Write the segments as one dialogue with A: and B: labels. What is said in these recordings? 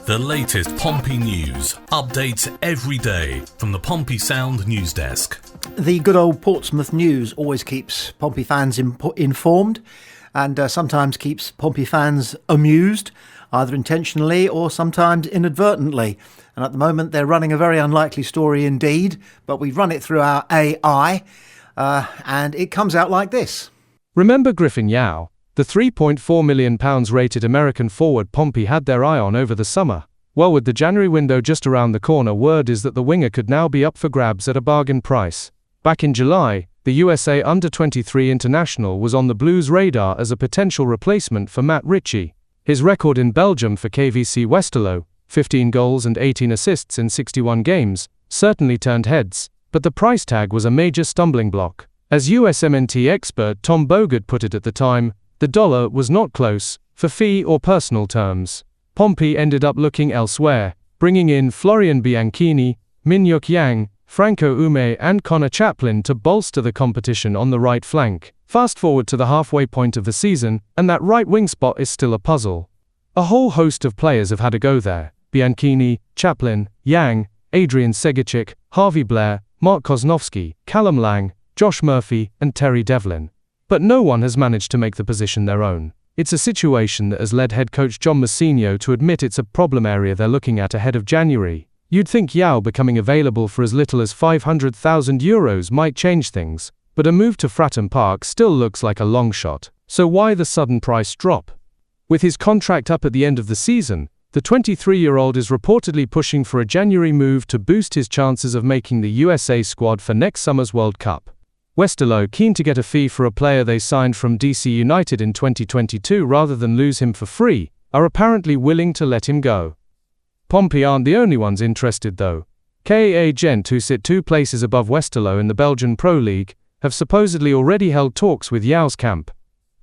A: The latest Pompey news, updates every day from the Pompey Sound news desk.
B: The good old Portsmouth news always keeps Pompey fans informed and sometimes keeps Pompey fans amused, either intentionally or sometimes inadvertently. And at the moment they're running a very unlikely story indeed, but we've run it through our AI and it comes out like this.
C: Remember Griffin Yao, the £3.4 million rated American forward Pompey had their eye on over the summer? Well, with the January window just around the corner, word is that the winger could now be up for grabs at a bargain price. Back in July, the USA Under-23 international was on the Blues' radar as a potential replacement for Matt Ritchie. His record in Belgium for KVC Westerlo, 15 goals and 18 assists in 61 games, certainly turned heads, but the price tag was a major stumbling block. As USMNT expert Tom Bogert put it at the time, the dollar was not close, for fee or personal terms. Pompey ended up looking elsewhere, bringing in Florian Bianchini, Min-Hyuk Yang, Franco Ume and Connor Chaplin to bolster the competition on the right flank. Fast forward to the halfway point of the season, and that right wing spot is still a puzzle. A whole host of players have had a go there: Bianchini, Chaplin, Yang, Adrian Segichik, Harvey Blair, Mark Kosnowski, Callum Lang, Josh Murphy and Terry Devlin. But no one has managed to make the position their own. It's a situation that has led head coach John MOUSINHO to admit it's a problem area they're looking at ahead of January. You'd think Yao becoming available for as little as €500,000 might change things, but a move to Fratton Park still looks like a long shot. So why the sudden price drop? With his contract up at the end of the season, the 23-year-old is reportedly pushing for a January move to boost his chances of making the USA squad for next summer's World Cup. Westerlo, keen to get a fee for a player they signed from DC United in 2022 rather than lose him for free, are apparently willing to let him go. Pompey aren't the only ones interested though. KA Gent, who sit 2 places above Westerlo in the Belgian Pro League, have supposedly already held talks with Yao's camp.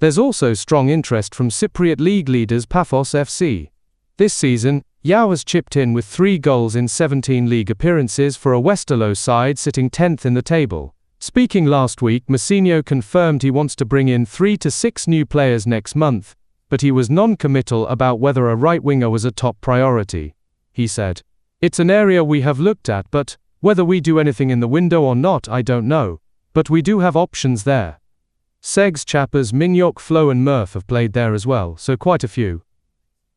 C: There's also strong interest from Cypriot League leaders Paphos FC. This season, Yao has chipped in with 3 goals in 17 league appearances for a Westerlo side sitting 10th in the table. Speaking last week, MOUSINHO confirmed he wants to bring in 3 to 6 new players next month, but he was non-committal about whether a right winger was a top priority. He said, "It's an area we have looked at, but whether we do anything in the window or not, I don't know. But we do have options there." Segs, Chappers, Min-Hyuk, Flo and Murph have played there as well, so quite a few.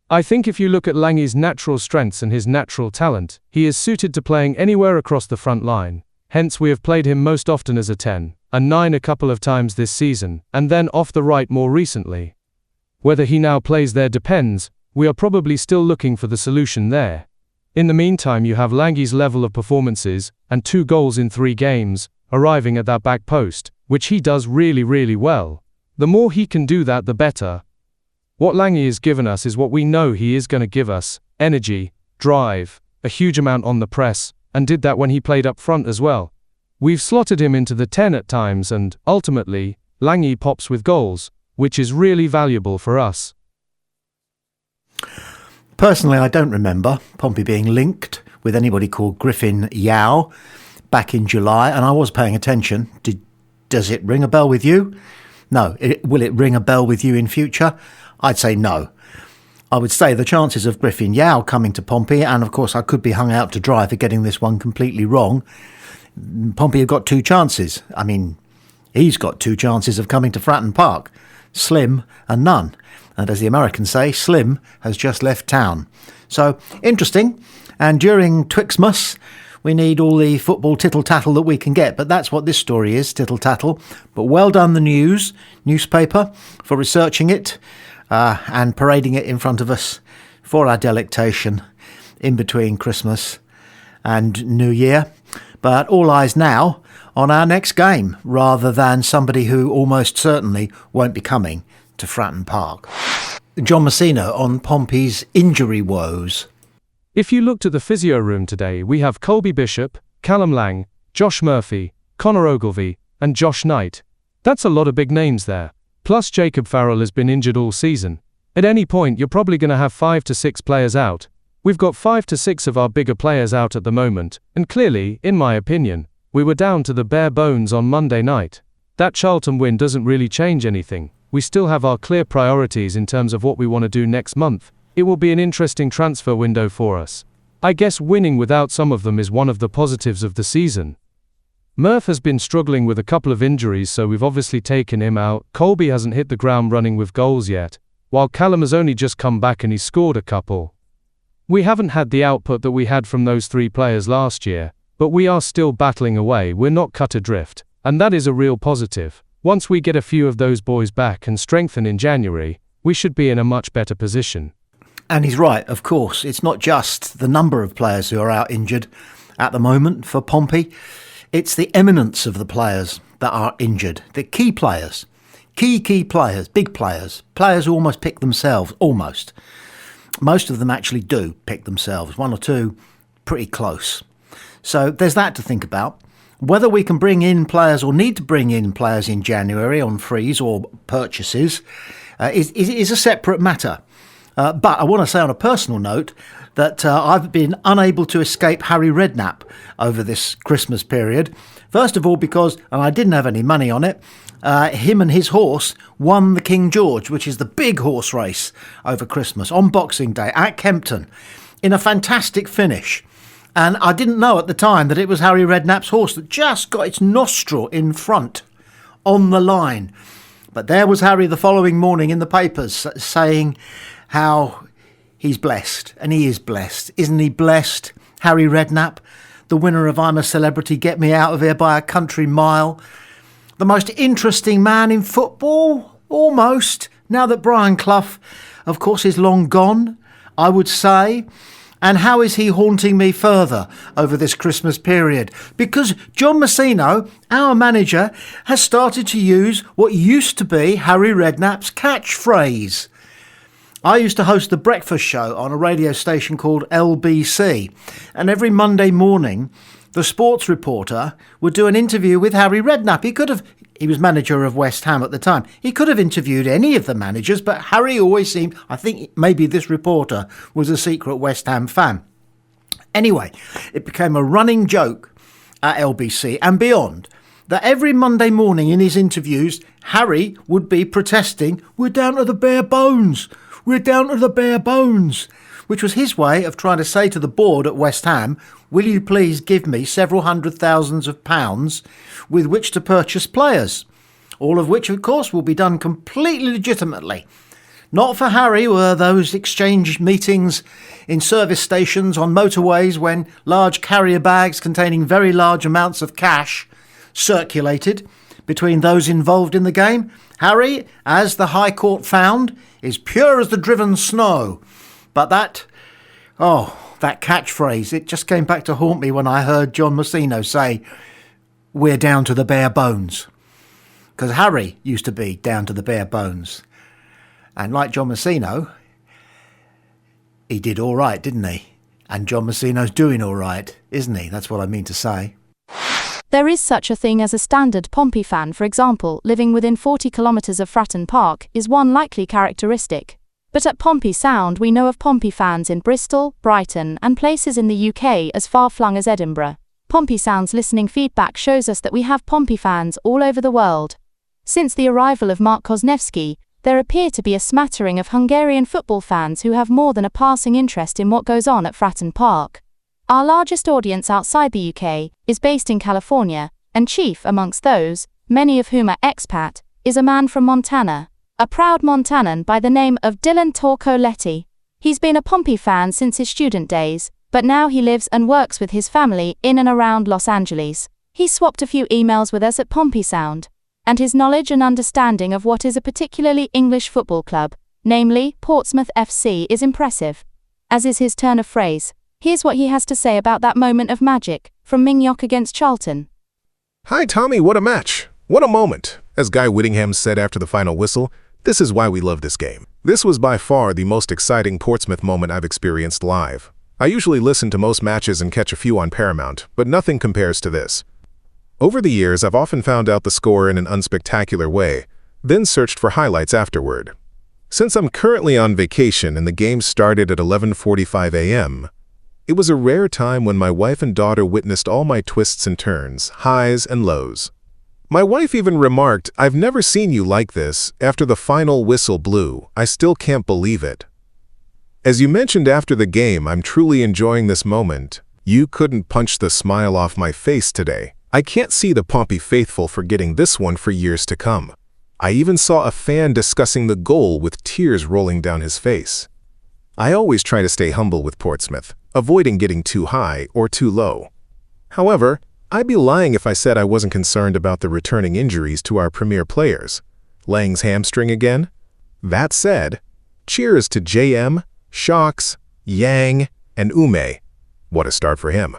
C: I think if you look at Lange's natural strengths and his natural talent, he is suited to playing anywhere across the front line. Hence we have played him most often as a 10, a 9 a couple of times this season, and then off the right more recently. Whether he now plays there depends. We are probably still looking for the solution there. In the meantime, you have Lange's level of performances, and 2 goals in 3 games, arriving at that back post, which he does really well. The more he can do that, the better. What Lange has given us is what we know he is going to give us: energy, drive, a huge amount on the press, and did that when he played up front as well. We've slotted him into the 10 at times and, ultimately, Lange pops with goals, which is really valuable for us.
B: Personally, I don't remember Pompey being linked with anybody called Griffin Yao back in July, and I was paying attention. Does it ring a bell with you? No. Will it ring a bell with you in future? I'd say no. I would say the chances of Griffin Yao coming to Pompey, and of course I could be hung out to dry for getting this one completely wrong. Pompey have got 2 chances. I mean, he's got 2 chances of coming to Fratton Park. Slim and none. And as the Americans say, Slim has just left town. So, interesting. And during Twixmas, we need all the football tittle-tattle that we can get. But that's what this story is, tittle-tattle. But well done the newspaper, for researching it and parading it in front of us for our delectation in between Christmas and New Year. But all eyes now on our next game, rather than somebody who almost certainly won't be coming to Fratton Park. John MOUSINHO on Pompey's injury woes.
C: If you looked at the physio room today, we have Colby Bishop, Callum Lang, Josh Murphy, Connor Ogilvie, and Josh Knight. That's a lot of big names there. Plus Jacob Farrell has been injured all season. At any point, you're probably going to have 5 to 6 players out. We've got 5 to 6 of our bigger players out at the moment, and clearly, in my opinion, we were down to the bare bones on Monday night. That Charlton win doesn't really change anything. We still have our clear priorities in terms of what we want to do next month, It will be an interesting transfer window for us. I guess winning without some of them is one of the positives of the season. Murph has been struggling with a couple of injuries, so we've obviously taken him out. Colby hasn't hit the ground running with goals yet, while Callum has only just come back and he's scored a couple. We haven't had the output that we had from those three players last year, but we are still battling away. We're not cut adrift, and that is a real positive. Once we get a few of those boys back and strengthen in January, we should be in a much better position.
B: And he's right, of course. It's not just the number of players who are out injured at the moment for Pompey. It's the eminence of the players that are injured. The key players. Key players, big players. Players who almost pick themselves, almost. Most of them actually do pick themselves. One or two, pretty close. So there's that to think about. Whether we can bring in players or need to bring in players in January on frees or purchases is a separate matter. But I want to say on a personal note that I've been unable to escape Harry Redknapp over this Christmas period. First of all, because, and I didn't have any money on it, him and his horse won the King George, which is the big horse race over Christmas, on Boxing Day at Kempton, in a fantastic finish. And I didn't know at the time that it was Harry Redknapp's horse that just got its nostril in front on the line. But there was Harry the following morning in the papers saying how he's blessed, and he is blessed. Isn't he blessed, Harry Redknapp, the winner of I'm a Celebrity, Get Me Out of Here by a Country Mile? The most interesting man in football, almost, now that Brian Clough, of course, is long gone, I would say. And how is he haunting me further over this Christmas period? Because John MOUSINHO, our manager, has started to use what used to be Harry Redknapp's catchphrase. I used to host the breakfast show on a radio station called LBC, and every Monday morning the sports reporter would do an interview with Harry Redknapp. He was manager of West Ham at the time. He could have interviewed any of the managers, but Harry always seemed, I think maybe this reporter was a secret West Ham fan. Anyway, it became a running joke at LBC and beyond that every Monday morning in his interviews, Harry would be protesting, "We're down to the bare bones. We're down to the bare bones," which was his way of trying to say to the board at West Ham, "Will you please give me several hundred thousands of pounds with which to purchase players?" All of which, of course, will be done completely legitimately. Not for Harry were those exchange meetings in service stations on motorways when large carrier bags containing very large amounts of cash circulated between those involved in the game. Harry, as the High Court found, is pure as the driven snow. But that catchphrase, it just came back to haunt me when I heard John MOUSINHO say, "We're down to the bare bones." Because Harry used to be down to the bare bones. And like John MOUSINHO, he did all right, didn't he? And John MOUSINHO's doing all right, isn't he? That's what I mean to say.
D: There is such a thing as a standard Pompey fan, for example, living within 40 kilometres of Fratton Park is one likely characteristic. But at Pompey Sound we know of Pompey fans in Bristol, Brighton and places in the UK as far-flung as Edinburgh. Pompey Sound's listening feedback shows us that we have Pompey fans all over the world. Since the arrival of Mark Kosnevsky, there appear to be a smattering of Hungarian football fans who have more than a passing interest in what goes on at Fratton Park. Our largest audience outside the UK is based in California, and chief amongst those, many of whom are expat, is a man from Montana, a proud Montanan by the name of Dylan Torcoletti. He's been a Pompey fan since his student days, but now he lives and works with his family in and around Los Angeles. He swapped a few emails with us at Pompey Sound, and his knowledge and understanding of what is a particularly English football club, namely Portsmouth FC, is impressive. As is his turn of phrase. Here's what he has to say about that moment of magic, from Mignoc against Charlton.
E: Hi Tommy, what a match. What a moment. As Guy Whittingham said after the final whistle, this is why we love this game. This was by far the most exciting Portsmouth moment I've experienced live. I usually listen to most matches and catch a few on Paramount, but nothing compares to this. Over the years, I've often found out the score in an unspectacular way, then searched for highlights afterward. Since I'm currently on vacation and the game started at 11:45 a.m., it was a rare time when my wife and daughter witnessed all my twists and turns, highs and lows. My wife even remarked, "I've never seen you like this. After the final whistle blew, I still can't believe it." As you mentioned after the game, I'm truly enjoying this moment. You couldn't punch the smile off my face today. I can't see the Pompey faithful forgetting this one for years to come. I even saw a fan discussing the goal with tears rolling down his face. I always try to stay humble with Portsmouth, avoiding getting too high or too low. However, I'd be lying if I said I wasn't concerned about the returning injuries to our premier players. Lang's hamstring again? That said, cheers to JM, Shocks, Yang, and Ume. What a start for him.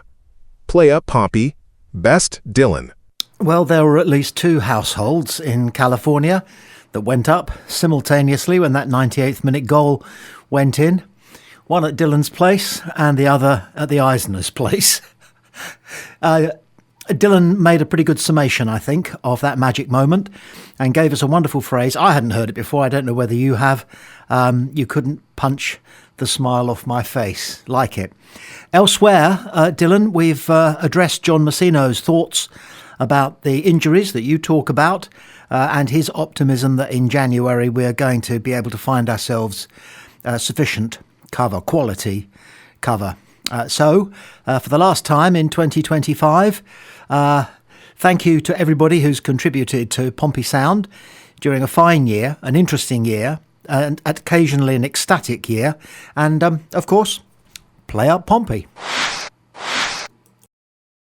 E: Play up, Pompey. Best, Dylan.
B: Well, there were at least 2 households in California that went up simultaneously when that 98th minute goal went in. One at Dylan's place and the other at the Eisner's place. Dylan made a pretty good summation, I think, of that magic moment and gave us a wonderful phrase. I hadn't heard it before. I don't know whether you have. You couldn't punch the smile off my face. Like it. Elsewhere, Dylan, we've addressed John MOUSINHO's thoughts about the injuries that you talk about and his optimism that in January we're going to be able to find ourselves sufficient cover, quality cover. So, for the last time in 2025, thank you to everybody who's contributed to Pompey Sound during a fine year, an interesting year, and occasionally an ecstatic year. And, of course, play up Pompey.